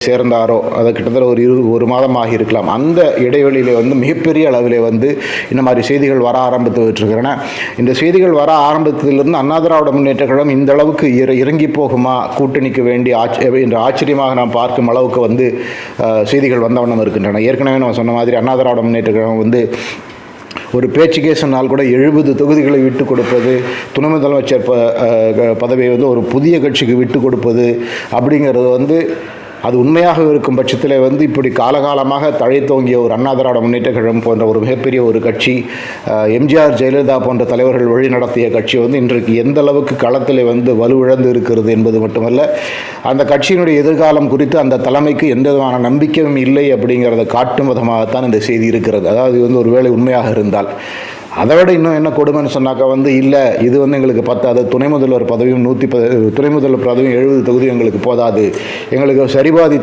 சேர்ந்தாரோ அது கிட்டத்தட்ட ஒரு மாதமாக இருக்கலாம். அந்த இடைவெளியில் வந்து மிகப்பெரிய அளவில் வந்து இந்த மாதிரி செய்திகள் வர ஆரம்பித்து விட்டுருக்கிறேன். இந்த செய்திகள் வர ஆரம்பித்ததிலிருந்து அண்ணா திராவிட முன்னேற்ற கழகம் இந்த அளவுக்கு இறங்கி போகுமா கூட்டணிக்கு வேண்டி என்ற ஆச்சரியமாக நாம் பார்க்கும் அளவுக்கு வந்து செய்திகள் வந்தவண்ணம் இருக்கின்றன. ஏற்கனவே நம்ம சொன்ன மாதிரி அண்ணா திராவிட முன்னேற்ற கழகம் வந்து ஒரு பேச்சுக்கே சொன்னால் கூட 70 தொகுதிகளை விட்டு கொடுப்பது, துணை முதலமைச்சர் பதவியை வந்து ஒரு புதிய கட்சிக்கு விட்டு கொடுப்பது அப்படிங்கிறது வந்து அது உண்மையாக இருக்கும் பட்சத்தில் வந்து இப்படி காலகாலமாக தழைத்தோங்கிய ஒரு அண்ணா திராவிட முன்னேற்ற கழகம் போன்ற ஒரு மிகப்பெரிய ஒரு கட்சி, எம்ஜிஆர் ஜெயலலிதா போன்ற தலைவர்கள் வழி நடத்திய கட்சி வந்து இன்றைக்கு எந்த அளவுக்கு களத்தில் வந்து வலுவிழந்து இருக்கிறது என்பது மட்டுமல்ல, அந்த கட்சியினுடைய எதிர்காலம் குறித்து அந்த தலைமைக்கு எந்த விதமான நம்பிக்கையும் இல்லை அப்படிங்கிறத காட்டும் விதமாகத்தான் இந்த செய்தி இருக்கிறது. அதாவது வந்து ஒருவேளை உண்மையாக இருந்தால் அதை விட இன்னும் என்ன கொடுமைன்னு சொன்னாக்கா வந்து இல்லை இது வந்து எங்களுக்கு பத்தாது, துணை முதல்வர் பதவியும் 70 தொகுதியும் எங்களுக்கு போதாது, எங்களுக்கு சரிபாதி